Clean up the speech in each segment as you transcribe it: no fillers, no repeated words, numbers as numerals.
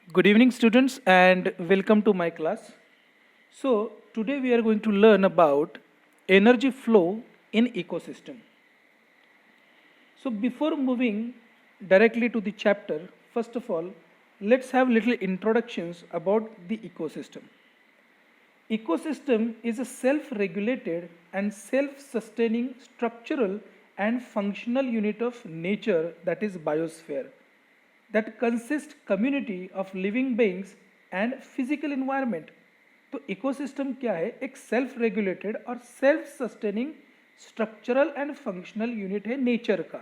Good evening, students, and welcome to my class. So, today we are going to learn about energy flow in ecosystem. So, before moving directly to the chapter, first of all, let's have little introductions about the ecosystem. Ecosystem is a self-regulated and self-sustaining structural and functional unit of nature, that is biosphere, that consists community of living beings and physical environment. तो ecosystem क्या है? एक self regulated और self sustaining structural and functional unit है nature का.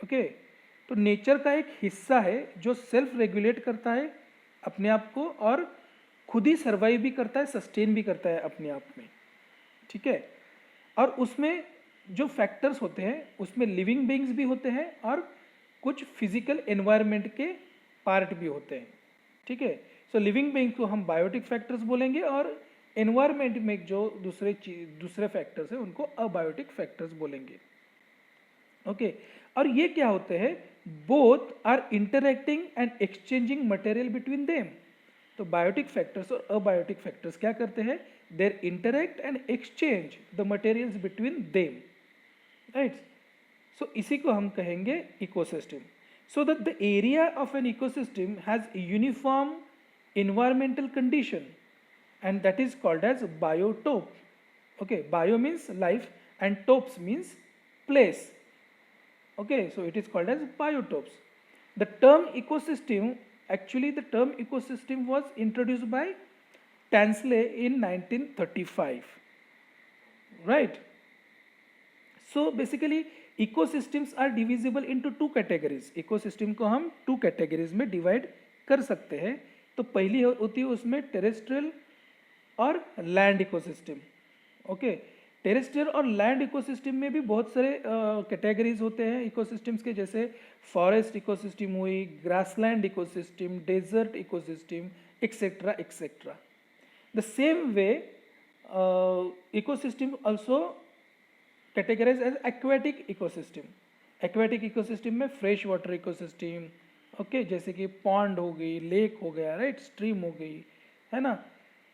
Okay, तो nature का एक हिस्सा है जो सेल्फ रेगुलेट करता है अपने आप को और खुद ही सर्वाइव भी करता है, सस्टेन भी करता है अपने आप में. ठीक है, और उसमें जो फैक्टर्स होते हैं उसमें लिविंग बीइंग्स भी होते हैं और कुछ फिजिकल एनवायरनमेंट के पार्ट भी होते हैं. ठीक है, सो लिविंग बीइंग्स को हम बायोटिक फैक्टर्स बोलेंगे और एनवायरनमेंट में जो दूसरे फैक्टर्स हैं उनको अबायोटिक फैक्टर्स बोलेंगे. ओके, और ये क्या होते हैं? Both are interacting and exchanging material between them. तो बायोटिक फैक्टर्स और अबायोटिक फैक्टर्स क्या करते हैं? There interact and exchange the materials between them. Right, so इसी को हम कहेंगे ecosystem. So that the area of an ecosystem has uniform environmental condition and that is called as biotope. Okay, bio means life and topes means place. Okay, so it is called as biotopes. The term ecosystem, actually the term ecosystem was introduced by Tansley in 1935. Right, so basically ecosystems are divisible into two categories. ecosystem को हम two categories में divide कर सकते हैं. तो पहली होती है उसमें टेरेस्ट्रियल और लैंड इकोसिस्टम. ओके, टेरेस्ट्रियल और लैंड इकोसिस्टम में भी बहुत सारे कैटेगरीज होते हैं इकोसिस्टम्स के, जैसे फॉरेस्ट इकोसिस्टम हुई, grassland ecosystem, desert ecosystem, etcetera etcetera. The same way ecosystem also categorise as aquatic ecosystem. Aquatic ecosystem में फ्रेश वाटर इकोसिस्टम, ओके, जैसे कि पॉन्ड हो गई, लेक हो गया, राइट, स्ट्रीम हो गई, है ना.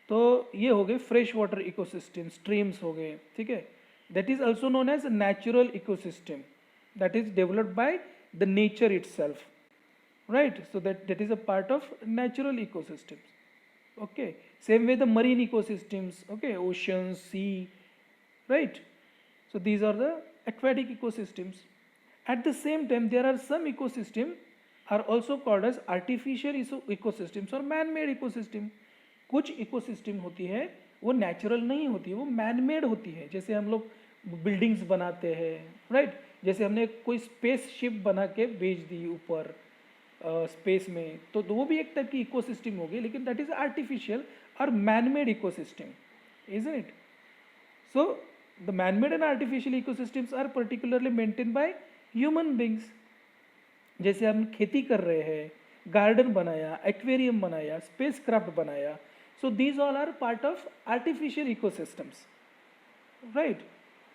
तो ये हो गए फ्रेश वाटर इकोसिस्टम, स्ट्रीम्स हो गए. ठीक है, that is also known as natural ecosystem, that is developed by the nature itself. Right, so that is a part of natural ecosystems. Okay, same way the marine ecosystems, okay, ocean, sea, right. So these are the aquatic ecosystems. At the same time, there are some ecosystems are also called as artificial ecosystems और man-made ecosystem. कुछ ecosystem होती है वो natural नहीं होती है, वो man-made होती है. जैसे हम लोग buildings बनाते हैं, right? जैसे हमने कोई space ship बना के भेज दी ऊपर space में, तो वो भी एक type की ecosystem होगी, लेकिन that is artificial और man-made ecosystem, isn't it? So the man-made and artificial ecosystems are particularly maintained by human beings. जैसे हम खेती कर रहे हैं, गार्डन बनाया, एक्वेरियम बनाया, स्पेस क्राफ्ट बनाया, so these all are part of artificial ecosystems. Right,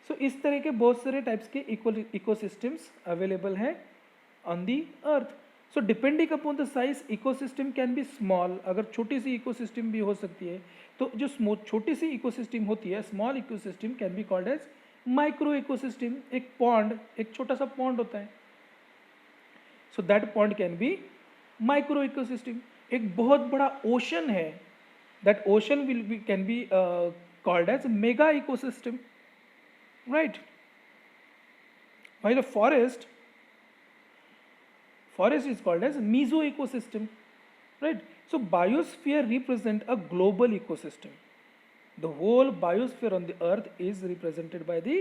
so इस तरह के बहुत सारे टाइप्स के इकोसिस्टम्स अवेलेबल हैं on the earth. So depending upon the size ecosystem can be small. अगर छोटी सी इकोसिस्टम भी हो सकती है, तो जो छोटी सी इकोसिस्टम होती है, small ecosystem can be called as micro ecosystem. एक पॉन्ड, एक छोटा सा पॉन्ड होता है, so that pond can be micro ecosystem. एक बहुत बड़ा ओशन है, that ocean will be can be called as mega ecosystem. Right, while a forest is called as meso ecosystem. Right, so biosphere represent a global ecosystem. The whole biosphere on the earth is represented by the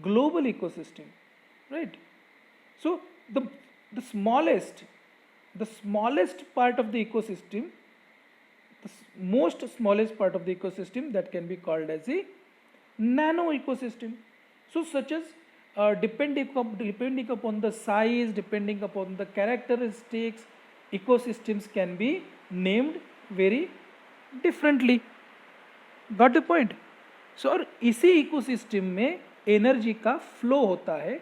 global ecosystem. Right, so the smallest part of the ecosystem, most smallest part of the ecosystem, that can be called as a nano ecosystem. So such as depending upon the size, depending upon the characteristics, ecosystems can be named very differently. Got the point? So और इसी ecosystem में energy का flow होता है.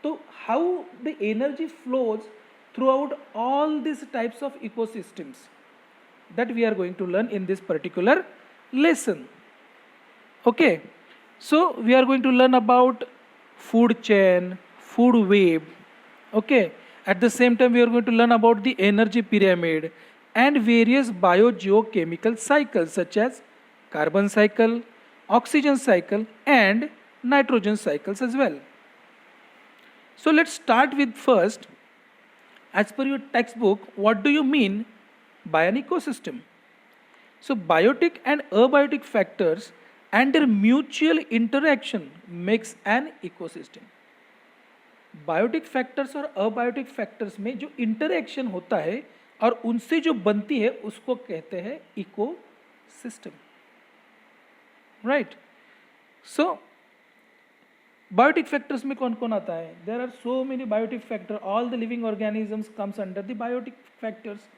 तो how the energy flows throughout all these types of ecosystems that we are going to learn in this particular lesson. Okay, so we are going to learn about food chain, food web. Okay, at the same time, we are going to learn about the energy pyramid and various biogeochemical cycles such as carbon cycle, oxygen cycle, and nitrogen cycles as well. So let's start with first, as per your textbook, what do you mean by an ecosystem? So biotic and abiotic factors and their mutual interaction makes an ecosystem. Biotic factors और abiotic factors में जो interaction होता है और उनसे जो बनती है उसको कहते हैं ecosystem, right. So biotic factors में कौन कौन आता है? There are so many biotic factor. All the living organisms comes under the biotic factors.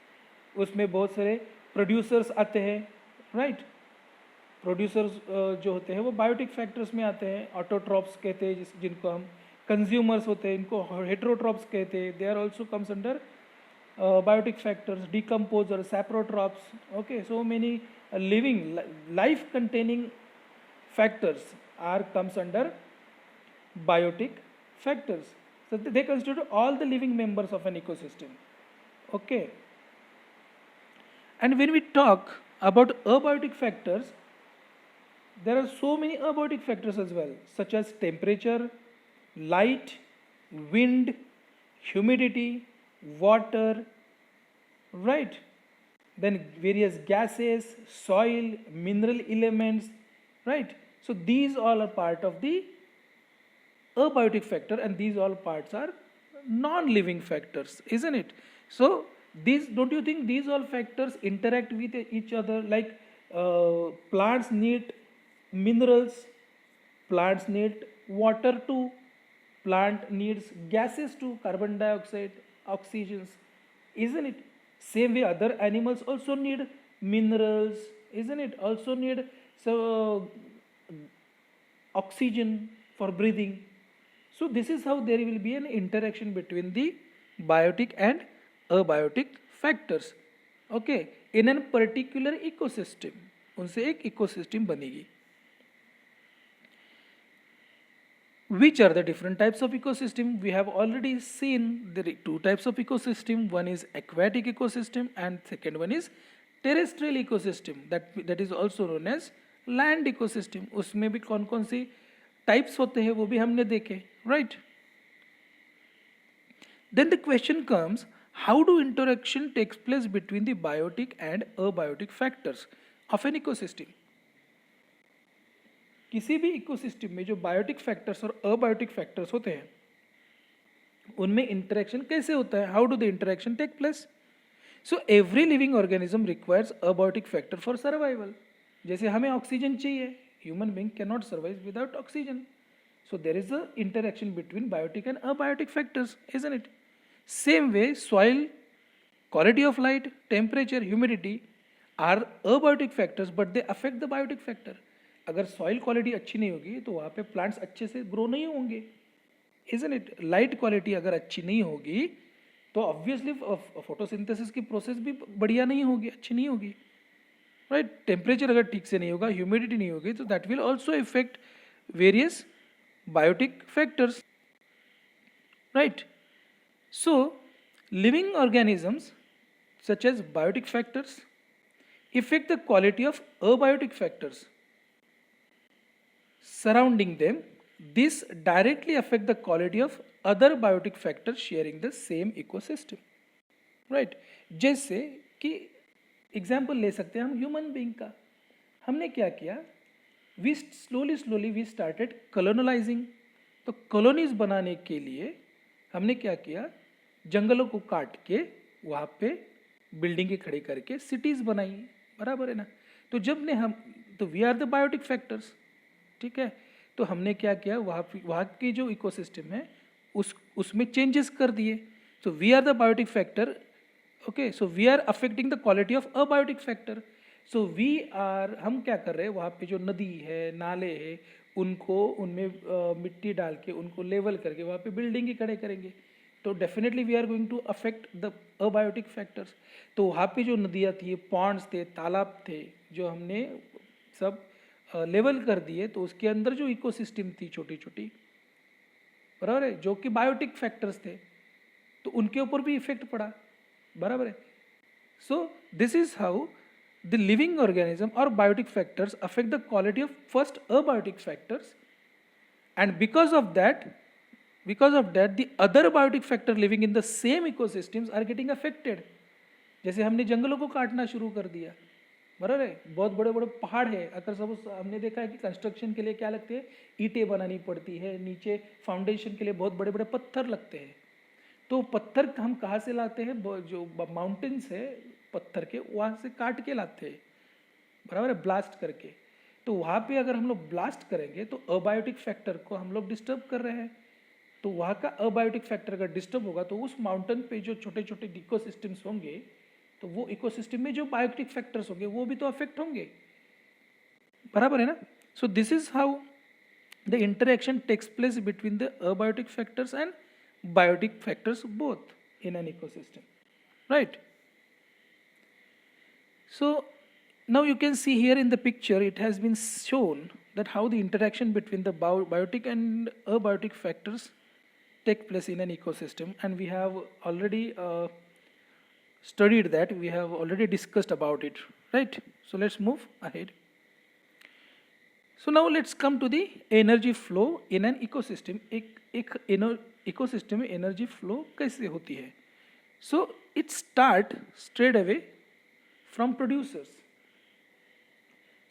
उसमें बहुत सारे प्रोड्यूसर्स आते हैं, राइट. प्रोड्यूसर्स जो होते हैं वो बायोटिक फैक्टर्स में आते हैं. ऑटोट्रॉप्स कहते हैं जिनको हम. कंज्यूमर्स होते हैं इनको हेट्रोट्रॉप्स कहते हैं. They are also comes under biotic factors. Decomposer, saprotrophs. Okay, so many living life containing factors are comes under biotic factors. So they constitute all the living members of an ecosystem. Okay, and when we talk about abiotic factors, there are so many abiotic factors as well, such as temperature, light, wind, humidity, water, right. Then various gases, soil, mineral elements, right. So these all are part of the abiotic factor, and these all parts are non-living factors, isn't it? So these, don't you think these all factors interact with each other? Like plants need minerals, plants need water too, plant needs gases too, carbon dioxide, oxygens, isn't it? Same way other animals also need minerals, isn't it? Also need so oxygen for breathing. So this is how there will be an interaction between the biotic and abiotic factors. Okay, in a particular ecosystem, उनसे एक ecosystem बनेगी. Which are the different types of ecosystem? We have already seen there are two types of ecosystem. One is aquatic ecosystem and second one is terrestrial ecosystem, that is also known as land ecosystem. उसमें भी कौन कौन सी types होते हैं वो भी हमने देखे, राइट. Then the question comes, how do interaction takes place between the biotic and abiotic factors of an ecosystem. किसी भी इकोसिस्टम में जो बायोटिक फैक्टर्स और अबायोटिक फैक्टर्स होते हैं उनमें इंटरेक्शन कैसे होता है? How do the interaction take place? So every living organism requires abiotic factor for survival. जैसे हमें ऑक्सीजन चाहिए, human being can not survive without oxygen. So there is a interaction between biotic and abiotic factors, isn't it? Same way soil, quality of light, temperature, humidity are abiotic factors but they affect the biotic factor. अगर soil quality अच्छी नहीं होगी तो वहाँ पे plants अच्छे से grow नहीं होंगे, इजंट इट? लाइट क्वालिटी अगर अच्छी नहीं होगी तो ऑब्वियसली फोटोसिंथेसिस की प्रोसेस भी बढ़िया नहीं होगी, अच्छी नहीं होगी, राइट. टेम्परेचर अगर ठीक से नहीं होगा, ह्यूमिडिटी नहीं होगी, तो that will also effect various biotic factors, right. So living organisms such as biotic factors effect the quality of abiotic factors surrounding them. This directly affect the quality of other biotic factors sharing the same ecosystem, right. जैसे कि example ले सकते हैं हम human being का. हमने क्या किया? We slowly we started colonialising. तो कॉलोनीज बनाने के लिए हमने क्या किया? जंगलों को काट के वहाँ पे बिल्डिंगें खड़ी करके सिटीज बनाई, बराबर है ना. तो जब ने हम, तो we are the biotic factors, ठीक है. तो हमने क्या किया? वहाँ की जो इकोसिस्टम है उसमें चेंजेस कर दिए. So we are the biotic factor. Okay, so we are affecting the quality of abiotic factor. So we are, हम क्या कर रहे हैं? वहाँ पे जो नदी है, नाले है, उनको उनमें मिट्टी डाल के उनको लेवल करके वहाँ पे बिल्डिंग ही खड़े करेंगे. तो definitely we are going to affect the abiotic factors. तो वहाँ पे जो नदियाँ थी, पॉन्ड्स थे, तालाब थे, जो हमने सब लेवल कर दिए, तो उसके अंदर जो इकोसिस्टम थी छोटी छोटी, बराबर है, जो कि बायोटिक फैक्टर्स थे, तो उनके ऊपर भी इफेक्ट पड़ा, बराबर है। So this is how the living organism और biotic factors affect the quality of first abiotic factors, and because of that the other biotic factor living in the same ecosystems are getting affected। जैसे हमने जंगलों को काटना शुरू कर दिया, बराबर है, बहुत बड़े बड़े पहाड़ है, अगर सब हमने देखा है कि कंस्ट्रक्शन के लिए क्या लगते हैं, ईंटें बनानी पड़ती है, नीचे फाउंडेशन के लिए बहुत बड़े बड़े पत्थर लगते हैं। तो पत्थर हम कहाँ से लाते हैं, जो माउंटेन्स है पत्थर के, वहाँ से काट के लाते हैं, बराबर है, ब्लास्ट करके। तो वहाँ पे अगर हम लोग ब्लास्ट करेंगे तो अबायोटिक फैक्टर को हम लोग डिस्टर्ब कर रहे हैं। तो वहाँ का अबायोटिक फैक्टर अगर डिस्टर्ब होगा तो उस माउंटेन पे जो छोटे छोटे इकोसिस्टम्स होंगे, तो वो इकोसिस्टम में जो बायोटिक फैक्टर्स होंगे वो भी तो अफेक्ट होंगे, बराबर है ना। So this is how the interaction takes place between the abiotic factors and biotic factors both in an ecosystem, right? So now you can see here in the picture it has been shown that how the interaction between the biotic and abiotic factors take place in an ecosystem, and we have already studied that, we have already discussed about it, right? So let's move ahead. So now let's come to the energy flow in an ecosystem। एक ecosystem में energy flow कैसे होती है? So it start straight away from producers.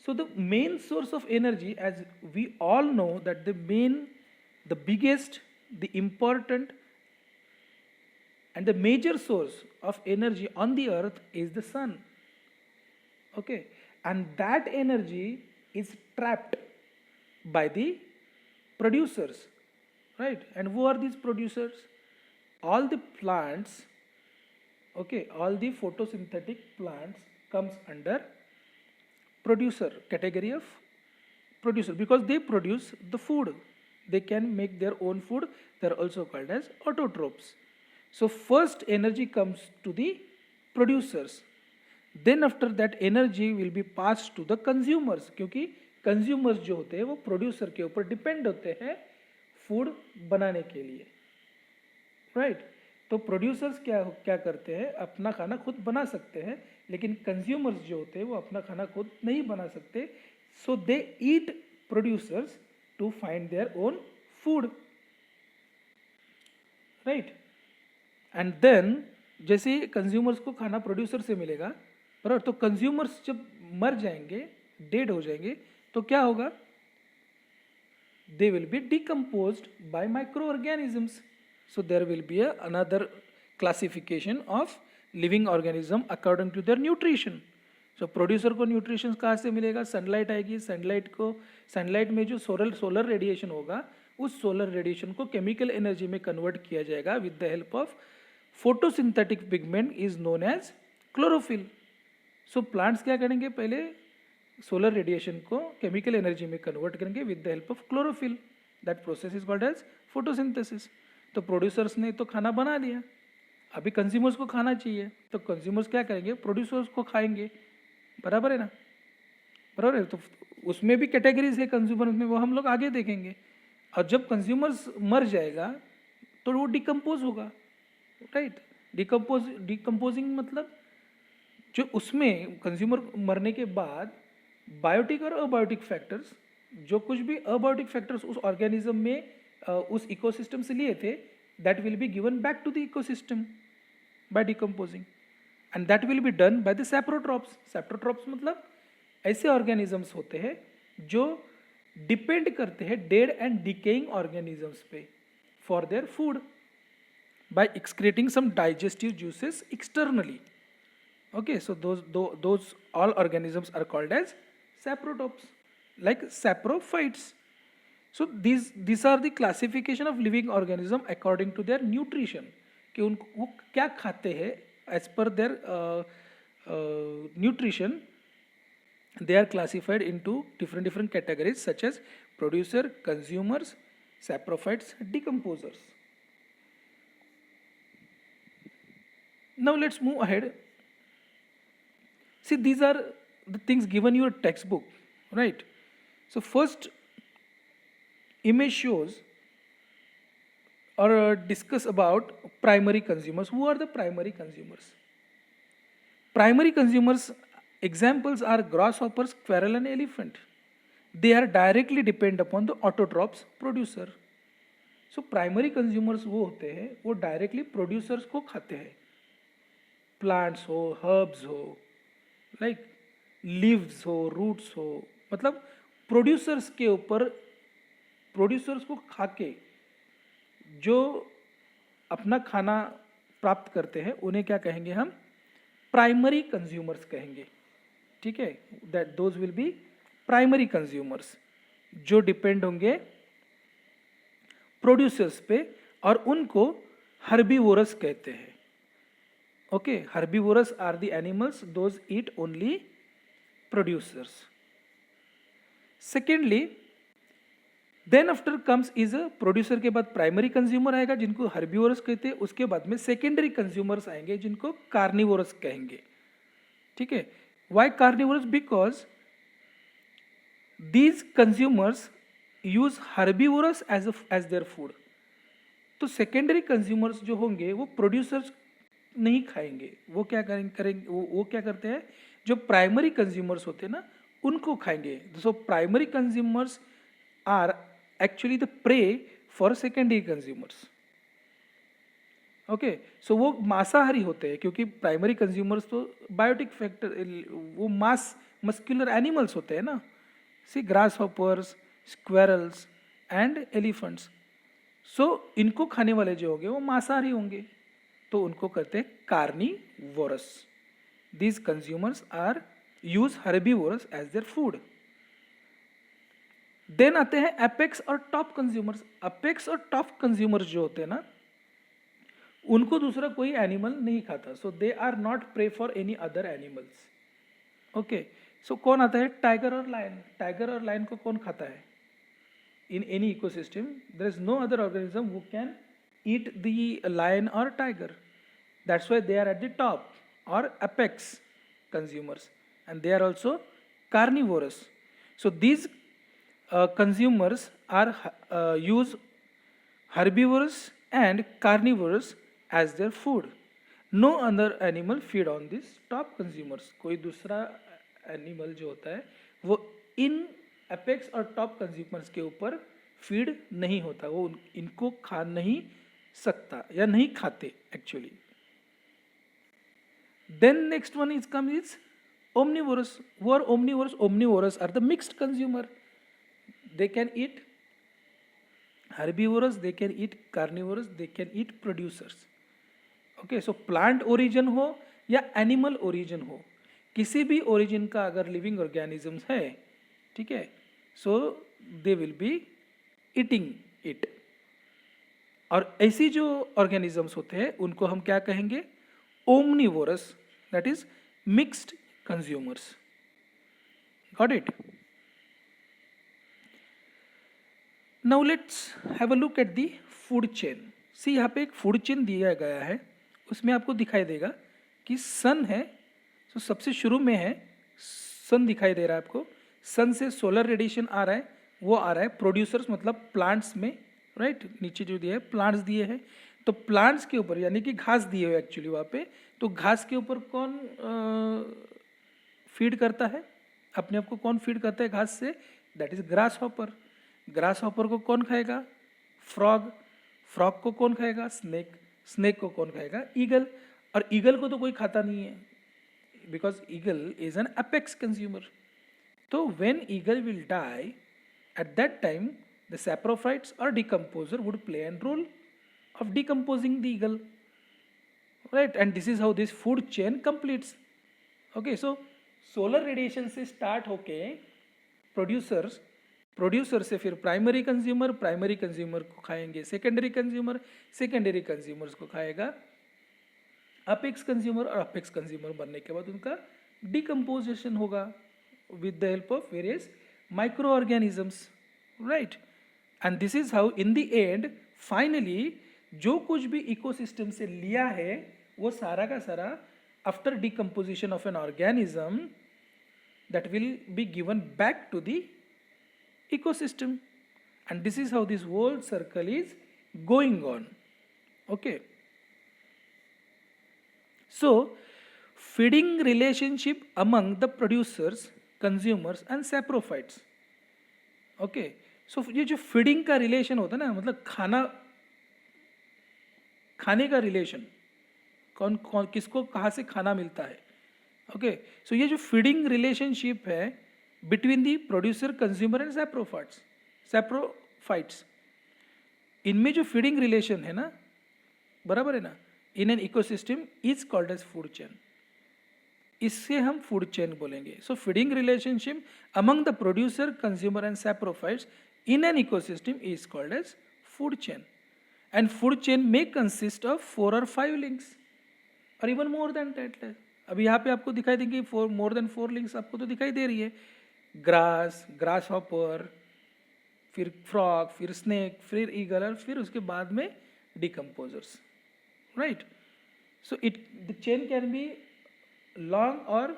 So the main source of energy, as we all know that the biggest, the important and the major source of energy on the earth is the sun, okay, and that energy is trapped by the producers, right? And who are these producers? All the plants, okay, all the photosynthetic plants comes under producer category of producer, because they produce the food, they can make their own food, they are also called as autotrophs. So first energy comes to the producers, then after that energy will be passed to the consumers, क्योंकि consumers जो होते हैं वो producer के ऊपर depend होते हैं food बनाने के लिए, right? तो producers क्या करते हैं, अपना खाना खुद बना सकते हैं, लेकिन consumers जो होते हैं वो अपना खाना खुद नहीं बना सकते, so they eat producers to find their own food, right? And then जैसे कंज्यूमर्स को खाना प्रोड्यूसर से मिलेगा, बराबर, तो कंज्यूमर्स जब मर जाएंगे, डेड हो जाएंगे, तो क्या होगा, they will be decomposed by micro organisms. So there will be another classification of living organism according to their nutrition. सो प्रोड्यूसर को न्यूट्रिशन कहाँ से मिलेगा, सनलाइट आएगी, सनलाइट में जो सोलर रेडिएशन होगा, उस सोलर रेडिएशन को केमिकल एनर्जी में कन्वर्ट किया जाएगा with the help of photosynthetic pigment is known as chlorophyll. So plants क्या करेंगे, पहले सोलर रेडिएशन को केमिकल एनर्जी में कन्वर्ट करेंगे with the help of chlorophyll, that process is called as photosynthesis. तो प्रोड्यूसर्स ने तो खाना बना लिया, अभी कंज्यूमर्स को खाना चाहिए, तो कंज्यूमर्स क्या करेंगे, प्रोड्यूसर्स को खाएंगे, बराबर है ना, बराबर है। तो उसमें भी कैटेगरीज है कंज्यूमर्स में, वो हम लोग आगे देखेंगे। और जब कंज्यूमर्स मर जाएगा तो वो डिकम्पोज होगा, राइट? डिकम्पोजिंग मतलब जो उसमें कंज्यूमर मरने के बाद बायोटिक और अबायोटिक फैक्टर्स, जो कुछ भी अबायोटिक फैक्टर्स उस ऑर्गेनिज्म में उस इकोसिस्टम से लिए थे, that will be given back to the ecosystem by decomposing, and that will be done by the saprotrophs. Saprotrophs मतलब ऐसे ऑर्गेनिजम्स होते हैं जो डिपेंड करते हैं डेड एंड डिकेइंग ऑर्गेनिजम्स पे for their food by excreting some digestive juices externally, okay? So those all organisms are called as saprotrophs, like saprophytes. So these are the classification of living organism according to their nutrition, कि उनको वो क्या खाते हैं, as per their nutrition they are classified into different categories such as producer, consumers, saprophytes, decomposers. Now let's move ahead. See, these are the things given your textbook, right? So first image shows or discuss about primary consumers. Who are the primary consumers? Primary consumers examples are grasshopper, squirrel and elephant. They are directly depend upon the autotrophs producer. So primary consumers वो होते हैं वो directly producers को खाते हैं, plants हो, herbs हो, like leaves हो, रूट्स हो, मतलब प्रोड्यूसर्स के ऊपर, प्रोड्यूसर्स को खा के जो अपना खाना प्राप्त करते हैं उन्हें क्या कहेंगे हम? प्राइमरी कंज्यूमर्स कहेंगे. ठीक है, that those will be primary consumers जो डिपेंड होंगे प्रोड्यूसर्स पे और उनको हर्बीवोरस कहते हैं. Okay, herbivorous are the animals those eat only producers. Secondly then after comes is a producer के बाद प्राइमरी कंज्यूमर आएगा जिनको हर्बीवोरस कहते हैं. उसके बाद में सेकेंडरी कंज्यूमर्स आएंगे जिनको कार्निवोरस कहेंगे. ठीक है, why carnivorous? Because these consumers use herbivorous as their food. तो सेकेंडरी कंज्यूमर्स जो होंगे वो प्रोड्यूसर्स नहीं खाएंगे, वो क्या करेंगे वो क्या करते हैं, जो प्राइमरी कंज्यूमर्स होते हैं ना उनको खाएंगे. So primary consumers are actually the prey for secondary consumers. Okay, so वो मांसाहारी होते हैं क्योंकि प्राइमरी कंज्यूमर्स तो बायोटिक फैक्टर, वो मस्कुलर एनिमल्स होते हैं ना. See, grasshoppers, squirrels and elephants. So इनको खाने वाले जो होंगे वो मांसाहारी होंगे तो उनको कहते हैं carnivorous. These consumers are use herbivorous as their food. Then आते हैं apex और top consumers. Apex और top consumers जो होते हैं ना उनको दूसरा कोई एनिमल नहीं खाता. So they are not prey for any other animals. Okay. सो कौन आता है? टाइगर और लायन. टाइगर और लायन को कौन खाता है? In any ecosystem there is no other organism who can eat the lion और tiger. That's why they are at the top और apex consumers and they are also carnivorous. So these consumers are use herbivorous and carnivorous as their food. No other animal feed on this top consumers. कोई दूसरा animal जो होता है वो इन apex और top consumers के ऊपर फीड नहीं होता, वो इनको खा नहीं सकता या नहीं खाते actually. Then next one is come is omnivorous. वो are omnivorous. Omnivorous are the mixed consumer. They can eat herbivorous, they can eat carnivorous, they can eat producers. Okay, so plant origin हो या animal origin हो, किसी भी origin का अगर living organisms है, ठीक है, so they will be eating it. और ऐसी जो ऑर्गेनिजम्स होते हैं उनको हम क्या कहेंगे? Omnivorous, that is mixed consumers. Got it? Now let's have a look at the food chain. See यहाँ पे एक फूड चेन दिया गया है, उसमें आपको दिखाई देगा कि सन है. तो सबसे शुरू में है सन दिखाई दे रहा है आपको. सन से सोलर रेडिएशन आ रहा है, वो आ रहा है प्रोड्यूसर्स मतलब प्लांट्स में, राइट. नीचे जो दिए है प्लांट्स दिए हैं, तो प्लांट्स के ऊपर यानी कि घास दिए हुए एक्चुअली वहाँ पे. तो घास के ऊपर कौन फीड करता है अपने आप को? कौन फीड करता है घास से? That is grass hopper. Grass hopper को कौन खाएगा? फ्रॉग. फ्रॉग को कौन खाएगा? स्नेक. स्नेक को कौन खाएगा? ईगल. और ईगल को तो कोई खाता नहीं है because eagle is an apex consumer. So when eagle will die, at that time the saprophytes or decomposer would play a role of decomposing the eagle, right? And this is how this food chain completes. Okay, so solar radiation से start होके producer से फिर primary consumer को खाएंगे secondary consumers को खाएगा apex consumer, और apex consumer बनने के बाद उनका डिकम्पोजिशन होगा with the help of various micro organisms, right. And this is how in the end finally जो कुछ भी इकोसिस्टम से लिया है वो सारा का सारा after decomposition of an organism that will be given back to the ecosystem, and this is how this whole circle is going on. Okay, so feeding relationship among the producers, consumers and saprophytes. Okay, so ये जो feeding का relation होता है ना, मतलब खाने का relation, कौन कौन किसको कहाँ से खाना मिलता है. ओके, सो ये जो फीडिंग रिलेशनशिप है between the producer, consumer and saprophytes, इनमें जो फीडिंग रिलेशन है ना, बराबर है ना, in an ecosystem is called as food chain. इससे हम फूड चेन बोलेंगे. So feeding relationship among the producer, consumer and saprophytes in an ecosystem is called as food chain. And food chain may consist of 4 or 5 links और even more than that. अभी यहाँ पे आपको दिखाई देंगे more than 4 links आपको तो दिखाई दे रही है. ग्रास हॉपर, फिर फ्रॉग, फिर स्नेक, फिर ईगल और फिर उसके बाद में decomposers. Right, so the chain can be long और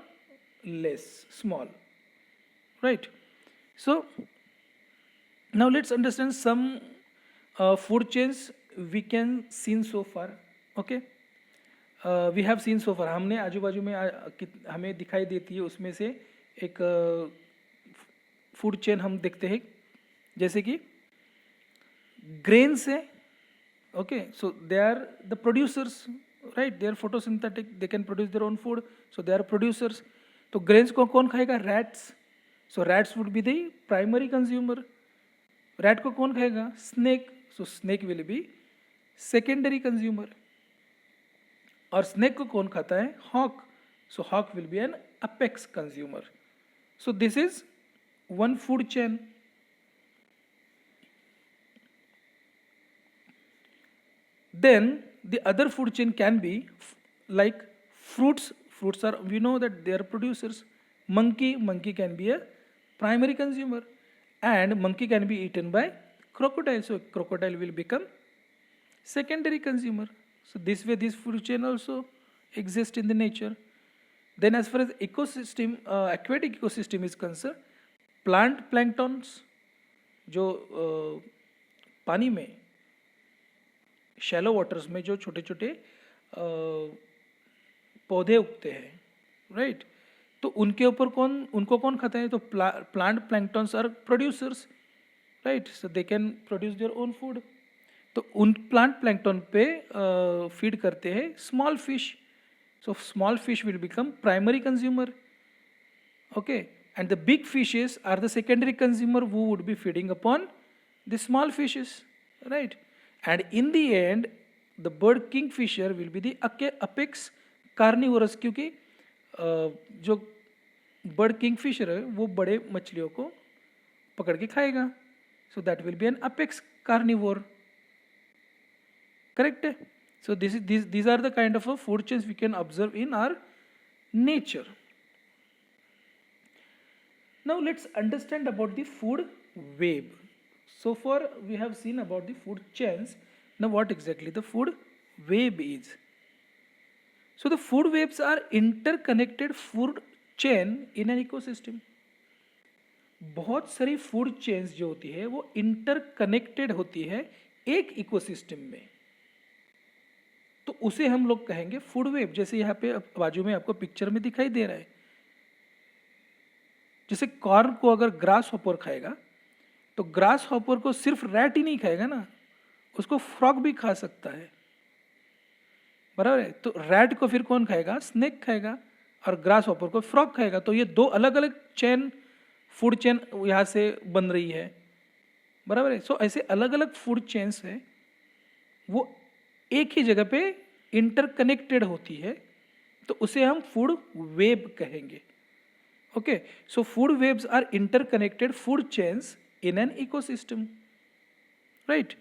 less small. Right, so now let's understand some food chains we can seen so far. Okay, we have seen so far. हमने आजू बाजू में हमें दिखाई देती है, उसमें से एक फूड चेन हम देखते हैं, जैसे कि ग्रेन्स है. Okay, so they are the producers, right, they are photosynthetic, they can produce their own food, so they are producers. तो ग्रेन्स को कौन खाएगा? Rats. So rats would be the primary consumer. Rat को कौन खाएगा? Snake. So snake will be secondary consumer. और snake को कौन खाता है? Hawk. So hawk will be an apex consumer. So this is one food chain. Then the other food chain can be like fruits. Fruits are, we know that they are producers. Monkey can be a primary consumer, and monkey can be eaten by crocodile. So crocodile will become secondary consumer. So this way, this food chain also exists in the nature. Then as far as ecosystem, aquatic ecosystem is concerned, plant planktons, जो पानी में shallow waters में जो छोटे छोटे पौधे उगते हैं, राइट, तो उनको कौन खाता है? तो plant planktons are producers, right, so they can produce their own food. तो उन प्लांट प्लैंक्टन पे फीड करते हैं small fish. So small fish will become primary consumer. Okay, and the big fishes are the secondary consumer who would be feeding upon the small fishes, right? And in the end, the bird kingfisher will be the apex carnivorous, क्योंकि जो bird Kingfisher है वो बड़े मछलियों को पकड़ के खाएगा. So that will be an apex carnivore. Correct है? सो these are the kind of food chains we can observe in our nature. Now let's understand about the food web. So far we have seen about the food chains. Now what exactly the food web is? So the food webs are interconnected food chain in an ecosystem. बहुत सारी food chains जो होती है वो interconnected होती है एक ecosystem में, तो उसे हम लोग कहेंगे फूड वेब. जैसे यहाँ पे बाजू में आपको पिक्चर में दिखाई दे रहा है, जैसे कॉर्न को अगर ग्रास हॉपर खाएगा तो ग्रास हॉपर को सिर्फ रैट ही नहीं खाएगा ना, उसको फ्रॉग भी खा सकता है, बराबर है. तो रैट को फिर कौन खाएगा? स्नेक खाएगा, और ग्रास हॉपर को फ्रॉग खाएगा. तो ये दो अलग अलग चेन, फूड चेन यहाँ से बन रही है, बराबर है. सो ऐसे अलग अलग फूड चेन्स है, वो एक ही जगह पे इंटरकनेक्टेड होती है, तो उसे हम फूड वेब कहेंगे. Okay, so food webs are interconnected food chains in an ecosystem, right?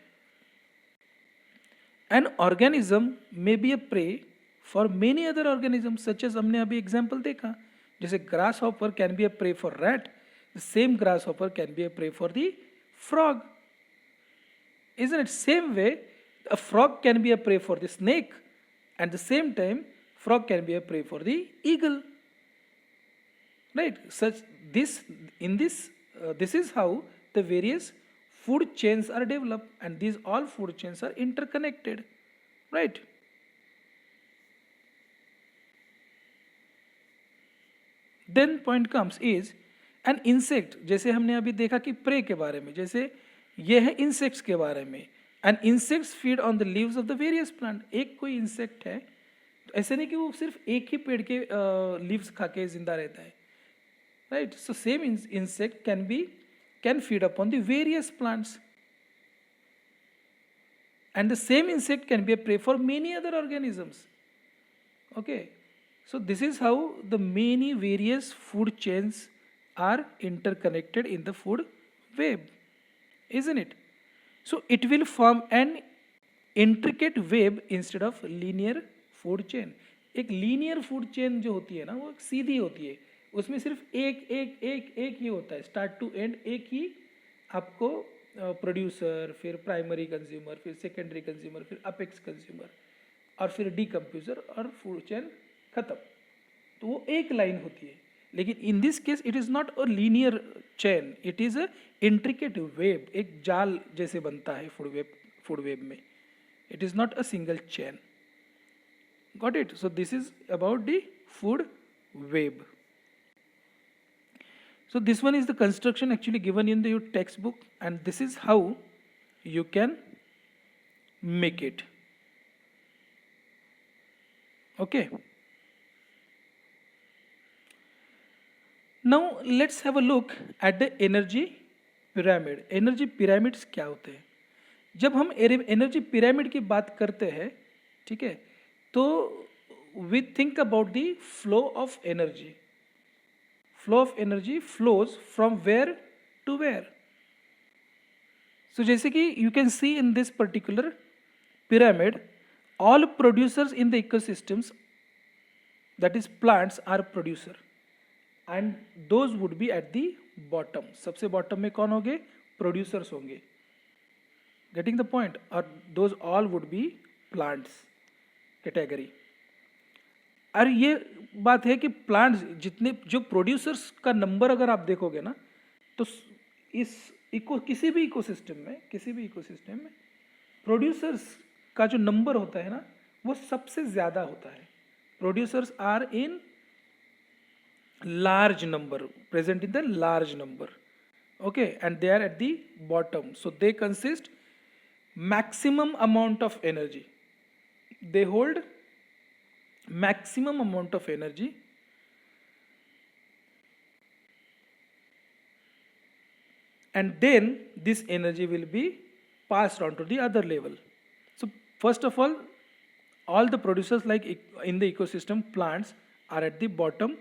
An organism may be a prey for many other organisms, such as हमने अभी example देखा, जैसे grasshopper can be a prey for rat, the same grasshopper can be a prey for the frog, isn't it? Same way a frog can be a prey for the snake, At the same time, frog can be a prey for the eagle. Right? Such this in this this is how the various food chains are developed, and these all food chains are interconnected. Right? Then point comes is an insect, जैसे हमने अभी देखा कि pray के बारे में, जैसे ये है इंसेक्ट्स के बारे में. And insects feed on the leaves of the various plant. एक कोई इंसेक्ट है तो ऐसे नहीं कि वो सिर्फ एक ही पेड़ के लीव्स खा के जिंदा रहता है. Right? So same insect can feed upon the various plants, and the same insect can be a prey for many other organisms. Okay, so this is how the many various food chains are interconnected in the food web, isn't it? So it will form an intricate web instead of linear food chain. एक linear food chain जो होती है ना, वो सीधी होती है, उसमें सिर्फ एक एक एक एक ही होता है, स्टार्ट टू एंड एक ही आपको प्रोड्यूसर, फिर प्राइमरी कंज्यूमर, फिर सेकेंडरी कंज्यूमर, फिर अपेक्स कंज्यूमर, और फिर डीकम्प्यूजर, और फूड चेन खत्म. तो वो एक लाइन होती है. लेकिन in this case it is not a linear chain, it is a intricate web. एक जाल जैसे बनता है फूड वेब में. It is not a single chain. Got it? So this is about the food web. So this one is the construction actually given in your textbook, and this is how you can make it. Okay. Now let's have a look at the energy pyramid. Energy pyramids क्या होते हैं? जब हम energy pyramid की बात करते हैं, ठीक है, तो we think about the flow of energy. Flow of energy flows from where to where. So जैसे कि you can see in this particular pyramid, all producers in the ecosystems, that is plants, are producer, and those would be at the bottom. सबसे bottom में कौन होंगे? Producers होंगे. Getting the point? और those all would be plants category. और ये बात है कि प्लांट्स जितने जो प्रोड्यूसर्स का नंबर अगर आप देखोगे ना, तो इस किसी भी इकोसिस्टम में प्रोड्यूसर्स का जो नंबर होता है ना, वो सबसे ज़्यादा होता है. Producers are in large number, present in the large number. Okay, and they are at the bottom. So they consist maximum amount of energy. They hold maximum amount of energy, and then this energy will be passed on to the other level. So first of all the producers like in the ecosystem, plants, are at the bottom.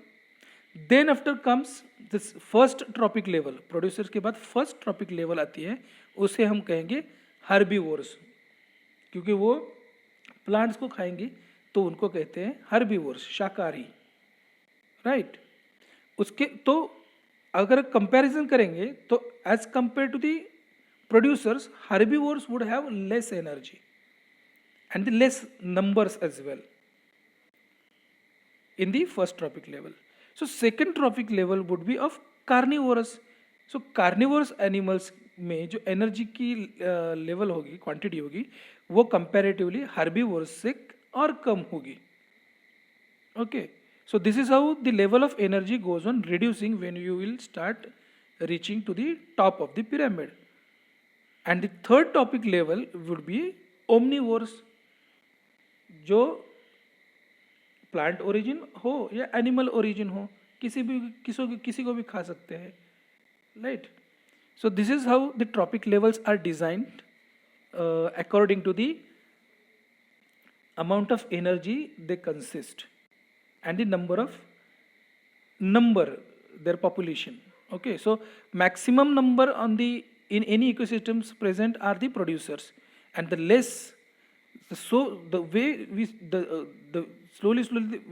Then after comes this first trophic level. Producers के बाद first trophic level आती है, उसे हम कहेंगे herbivores, क्योंकि वो plants को खाएंगे तो उनको कहते हैं हर्बीवोर्स, शाकाहारी. राइट? उसके तो अगर कंपैरिजन करेंगे तो as compare to the producers, herbivores would have less energy and the less numbers as well in the first trophic level. So second trophic level would be of carnivorous. So carnivorous animals में जो energy की level होगी, quantity होगी, वो comparatively herbivores से और कम होगी. Okay, so this is how the level of energy goes on reducing when you will start reaching to the top of the pyramid. And the third trophic level would be omnivores, जो plant origin हो या animal origin हो, किसी को भी खा सकते हैं. Right? So this is how the trophic levels are designed according to the amount of energy they consist and the number their population. Okay, so maximum number on the in any ecosystems present are the producers, and the less, so the way we the slowly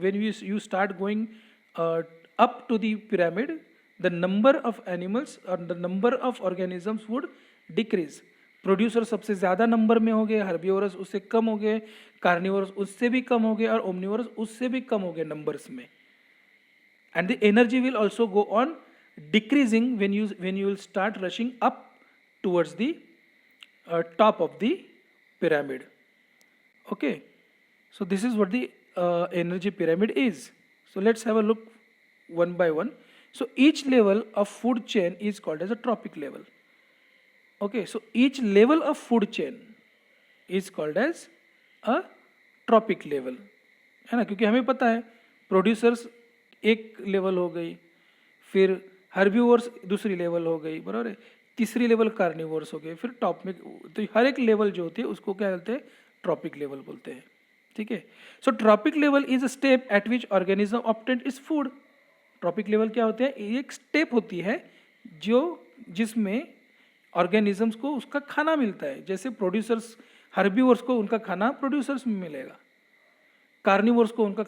when you start going up to the pyramid, the number of animals or the number of organisms would decrease. Producer सबसे ज़्यादा number में हो गए, herbivores उससे कम हो गए, carnivorous उससे भी कम हो गए और ओमनिवोरस उससे भी कम हो गए नंबर्स में. And the energy will also go on decreasing when you will start rushing up towards the top of the pyramid. Okay, so this is what the energy pyramid is. So let's have a look one by one. So each level of food chain is called as a trophic level. Okay, so each level of food chain is called as a trophic level, है ना, क्योंकि हमें पता है producers एक level हो गई, फिर हर्बिवोर्स दूसरी लेवल हो गई, बराबर है, तीसरी लेवल कार्निवोर्स हो गए, फिर टॉप में. तो हर एक लेवल जो होती है उसको क्या बोलते हैं, ट्रॉपिक लेवल बोलते हैं. ठीक है. So trophic level is a step at which organism obtain its food. Trophic level क्या होते हैं, एक स्टेप होती है जो जिसमें ऑर्गेनिजम्स को उसका खाना मिलता है. जैसे प्रोड्यूसर्स हर्बिवोर्स को उनका खाना प्रोड्यूसर्स में मिलेगा, कार्निवोर्स को उनका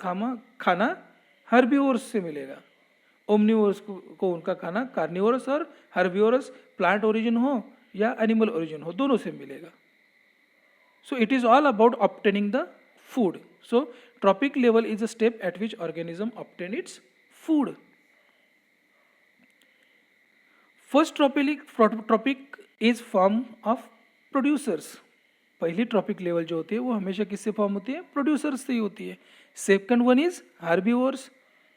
खाना हर्बिवोर्स से मिलेगा, ओमनिवोर्स को उनका खाना कार्निवोरस और हर्बिवोरस प्लांट ओरिजिन हो या एनिमल ओरिजिन हो, दोनों से मिलेगा. So it is all about obtaining the food. So trophic level is a step at which organism obtain its food. First tropic is form of producers. पहली trophic level जो होती है वो हमेशा किससे फॉर्म होती है, प्रोड्यूसर्स से ही होती है. Second one is herbivores.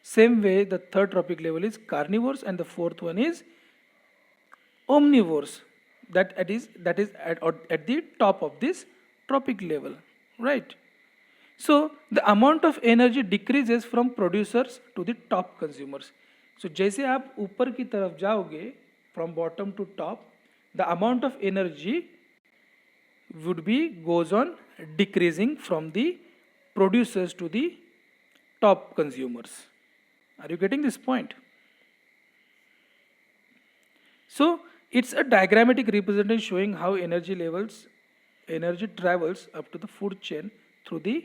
Same way the third trophic level is carnivores and the fourth one is omnivores. That is at the top of this tropic level, right? So the amount of energy decreases from producers to the top consumers. So जैसे आप ऊपर की तरफ जाओगे from bottom to top, the amount of energy would be goes on decreasing from the producers to the top consumers. Are you getting this point? So it's a diagrammatic representation showing how energy travels up to the food chain through the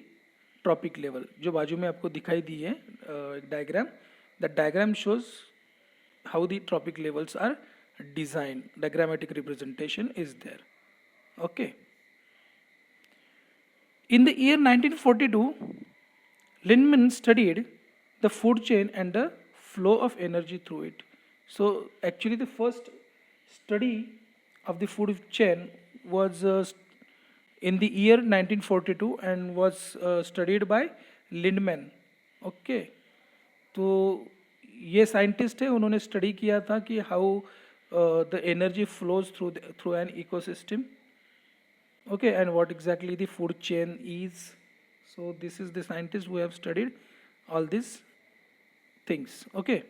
tropic level. जो बाजू में आपको दिखाई दी है एक diagram. That diagram shows how the tropic levels are designed. Diagrammatic representation is there. Okay. In the year 1942, Lindemann studied the food chain and the flow of energy through it. So actually the first study of the food chain was in the year 1942 and was studied by Lindemann. Okay, तो ये scientist है, उन्होंने study किया था कि how the energy flows through an ecosystem. Okay, and what exactly the food chain is. So this is the scientist who have studied all these things. Okay,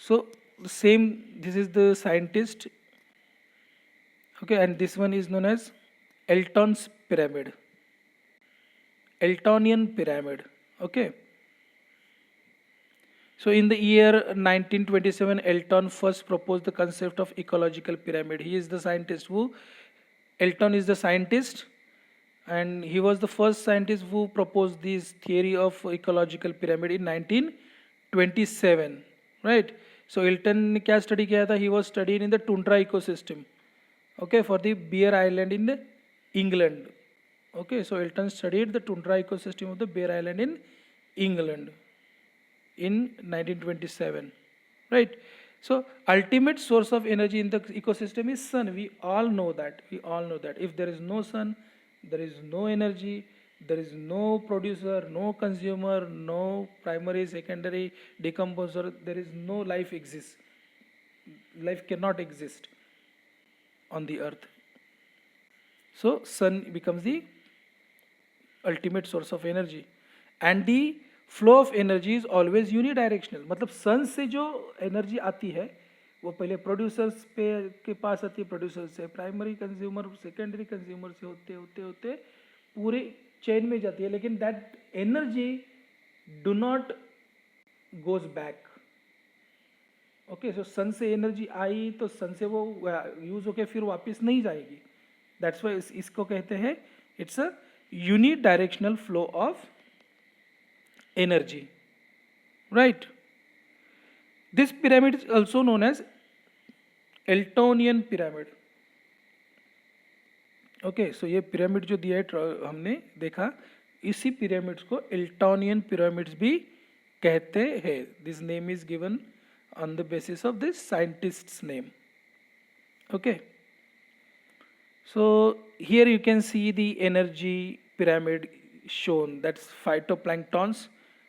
so the same, this is the scientist. Okay, and this one is known as Elton's pyramid, Eltonian pyramid. Okay, so in the year 1927, Elton first proposed the concept of ecological pyramid. He is the scientist who, Elton is the scientist, and he was the first scientist who proposed this theory of ecological pyramid in 1927, right? So Elton ने क्या study किया था, he was studying in the tundra ecosystem, okay, for the Bear Island in the England. Okay, so Elton studied the tundra ecosystem of the Bear Island in England in 1927, right? So ultimate source of energy in the ecosystem is sun. We all know that. If there is no sun, there is no energy, there is no producer, no consumer, no primary, secondary, decomposer, there is no life exists. Life cannot exist on the earth. So sun becomes the ultimate source of energy, and the flow of energy is always unidirectional. मतलब सन से जो energy आती है वो पहले producers पे के पास आती है, प्रोड्यूसर से प्राइमरी कंज्यूमर, सेकेंडरी कंज्यूमर से होते होते होते पूरे चेन में जाती है, लेकिन that energy do not goes back. Okay, so sun से एनर्जी आई तो सन से वो यूज होके फिर वापस नहीं जाएगी. दैट्स वाई इसको कहते हैं it's a unidirectional flow of energy, right? This pyramid is also known as Eltonian pyramid. Okay, so ये पिरामिड जो दिया है हमने देखा, इसी पिरामिड्स को एल्टोनियन पिरामिड्स भी कहते हैं। This name is given on the basis of this scientists name. Okay, so here you can see the energy pyramid shown, that's phytoplanktons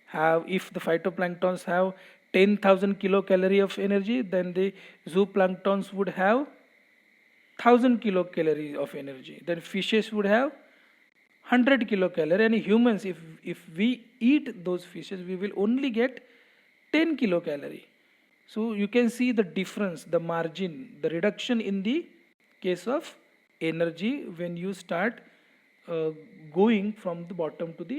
have, if the phytoplanktons have 10,000 kilocalorie of energy, then the zooplanktons would have 1000 kilocalorie of energy, then fishes would have 100 kilocalorie, and humans, if we eat those fishes, we will only get 10 kilocalorie. So you can see the difference, the margin, the reduction in the case of energy when you start going from the bottom to the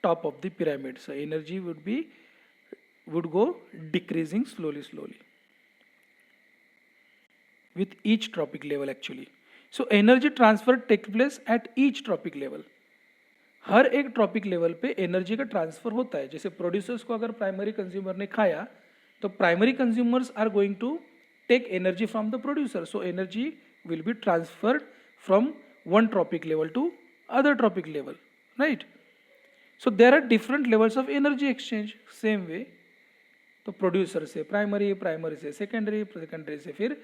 top of the pyramid. So energy would go decreasing slowly with each tropic level actually. So energy transfer takes place at each tropic level. हर एक trophic level पे energy का transfer होता है। जैसे producers को अगर primary consumer ने खाया तो primary consumers are going to take energy from the producer, so energy will be transferred from one tropic level to other tropic level, right? So there are different levels of energy exchange, same way. तो producer से primary, primary से secondary, secondary से फिर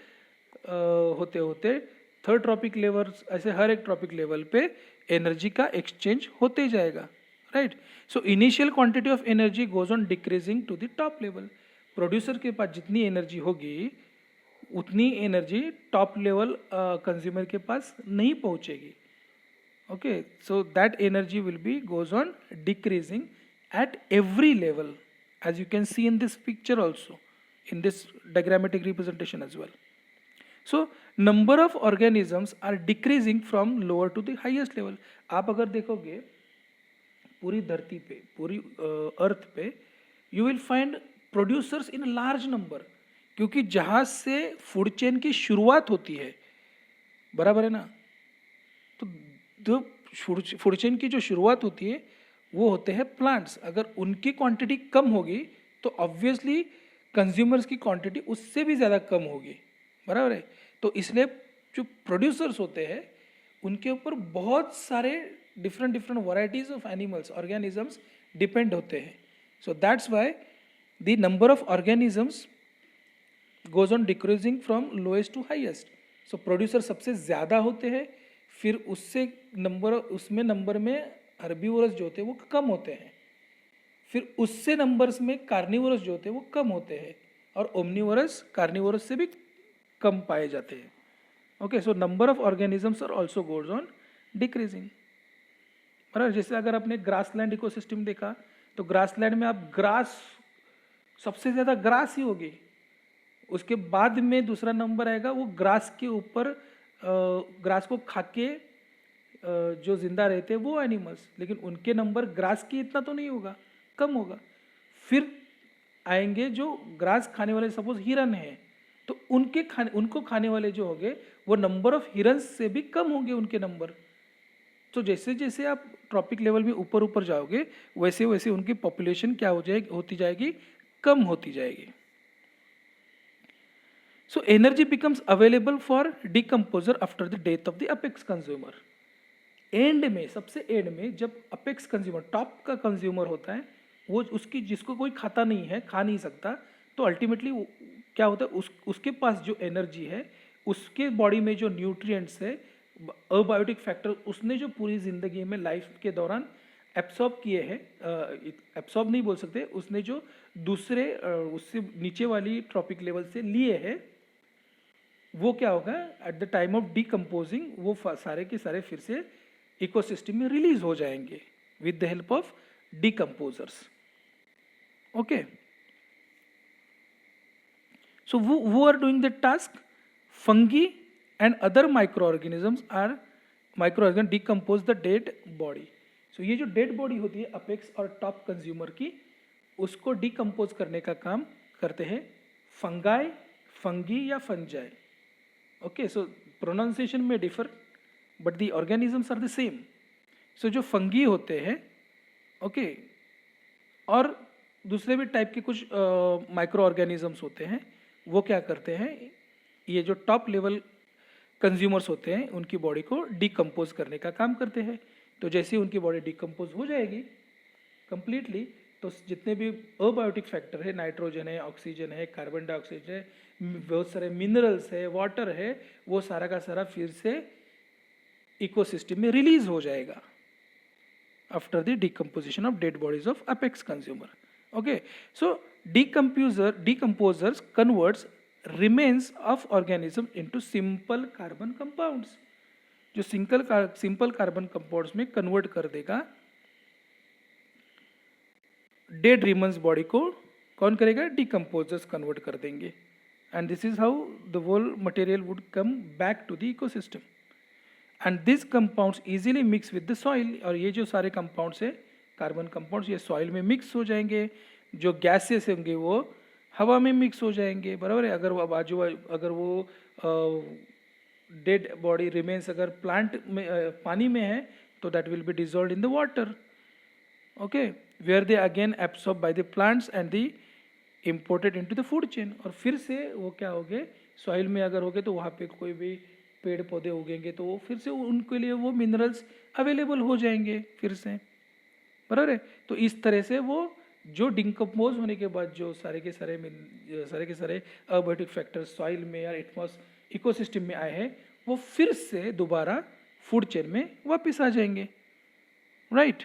होते होते third trophic level, ऐसे हर एक ट्रॉपिक लेवल पे एनर्जी का एक्सचेंज होते जाएगा, right? So initial quantity of energy goes on decreasing to the top level. Producer के पास जितनी एनर्जी होगी उतनी एनर्जी टॉप लेवल कंज्यूमर के पास नहीं पहुंचेगी। Okay, so that energy will be goes on decreasing at every level, as you can see in this picture also, in this diagrammatic representation as well. So number of organisms are decreasing from lower to the highest level. आप अगर देखोगे पूरी धरती पे, पूरी अर्थ पे, you will find producers in a large number, क्योंकि जहाँ से फूड चेन की शुरुआत होती है, बराबर है ना, तो फूड चेन की जो शुरुआत होती है वो होते हैं प्लांट्स। अगर उनकी क्वांटिटी कम होगी तो ऑब्वियसली कंज्यूमर्स की क्वांटिटी उससे भी ज़्यादा कम होगी, बराबर है। तो इसलिए जो प्रोड्यूसर्स होते हैं उनके ऊपर बहुत सारे different varieties of animals, organisms depend होते हैं। So that's why the number of organisms goes on decreasing from lowest to highest. So producer सबसे ज़्यादा होते हैं, फिर उससे उसमें नंबर में हर्बीवोरस जो होते हैं वो कम होते हैं, फिर उससे नंबर्स में कार्निवोरस जो होते हैं वो कम होते हैं, और ओमनिवोरस कार्निवोरस से भी कम पाए जाते हैं। Okay, so number of organisms are also goes on decreasing. बराबर, जैसे अगर आपने ग्रासलैंड इकोसिस्टम देखा तो ग्रासलैंड में आप ग्रास, सबसे ज़्यादा ग्रास ही होगी, उसके बाद में दूसरा नंबर आएगा वो ग्रास के ऊपर, ग्रास को खा के जो जिंदा रहते हैं वो एनिमल्स, लेकिन उनके नंबर ग्रास की इतना तो नहीं होगा, कम होगा। फिर आएंगे जो ग्रास खाने वाले, सपोज हिरन है, तो उनको खाने वाले जो होंगे वो नंबर ऑफ हिरन्स से भी कम होंगे उनके नंबर। तो जैसे जैसे आप ट्रॉपिक लेवल में ऊपर ऊपर जाओगे वैसे वैसे उनकी पॉपुलेशन क्या होती जाएगी, कम होती जाएगी। So energy becomes available for decomposer after the death of the apex consumer. And में, सबसे एंड में, जब अपेक्स कंज्यूमर, टॉप का कंज्यूमर होता है, वो उसकी, जिसको कोई खाता नहीं है, खा नहीं सकता, तो अल्टीमेटली क्या होता है, उसके पास जो एनर्जी है, उसके बॉडी में जो न्यूट्रिएंट्स है, अबायोटिक फैक्टर, उसने जो पूरी जिंदगी में लाइफ के दौरान एब्सॉर्ब किए हैं, एब्सॉर्ब नहीं बोल सकते, उसने जो दूसरे उससे नीचे वाली ट्रॉपिक लेवल से लिए हैं, वो क्या होगा at the time of decomposing, वो सारे के सारे फिर से इकोसिस्टम में रिलीज हो जाएंगे with the help of decomposers. Okay, so who are doing the task? Fungi and other microorganisms decompose the dead body. So ये जो डेड बॉडी होती है अपेक्स और टॉप कंज्यूमर की, उसको डिकम्पोज करने का काम करते हैं फंगाई, फंगी या फंजाई। ओके, सो प्रोनाउंसिएशन में differ but the organisms are the same. So जो फंगी होते हैं, ओके, और दूसरे भी टाइप के कुछ माइक्रो ऑर्गेनिजम्स होते हैं, वो क्या करते हैं, ये जो टॉप लेवल कंज्यूमर्स होते हैं उनकी बॉडी को डिकम्पोज करने का काम करते हैं। तो जैसे ही उनकी बॉडी डिकम्पोज हो जाएगी कंप्लीटली, तो जितने भी अबायोटिक फैक्टर है, नाइट्रोजन है, ऑक्सीजन है, कार्बन डाइऑक्साइड है, बहुत सारे मिनरल्स है, वाटर है, वो सारा का सारा फिर से इकोसिस्टम में रिलीज हो जाएगा after the decomposition of dead bodies of apex consumer. Okay, so decomposers converts remains of organism into simple carbon compounds। जो सिंपल कार्बन कंपाउंड्स में कन्वर्ट कर देगा डेड रिमेन्स बॉडी को, कौन करेगा? डिकम्पोजर्स कन्वर्ट कर देंगे। And this is how the whole material would come back to the ecosystem. And this compounds easily mix with the soil. और ये जो सारे कंपाउंड्स है कार्बन कंपाउंड्स, ये सॉइल में मिक्स हो जाएंगे। जो गैसेस होंगे वो हवा में मिक्स हो जाएंगे, बराबर है। अगर वो डेड बॉडी रिमेन्स अगर प्लांट में पानी में है तो that will be dissolve in the water. Okay, where they again absorb by the plants and the imported into the food chain. और फिर से वो क्या होंगे, सॉइल में अगर होंगे तो वहाँ पे कोई भी पेड़ पौधे उगेंगे तो वो फिर से उनके लिए वो मिनरल्स अवेलेबल हो जाएंगे फिर से, बराबर है। तो इस तरह से वो जो डिकम्पोज होने के बाद जो सारे के सारे अबायोटिक फैक्टर्स सॉइल में या इकोसिस्टम में आए हैं, वो फिर से दोबारा फूड चेन में वापस आ जाएंगे, राइट।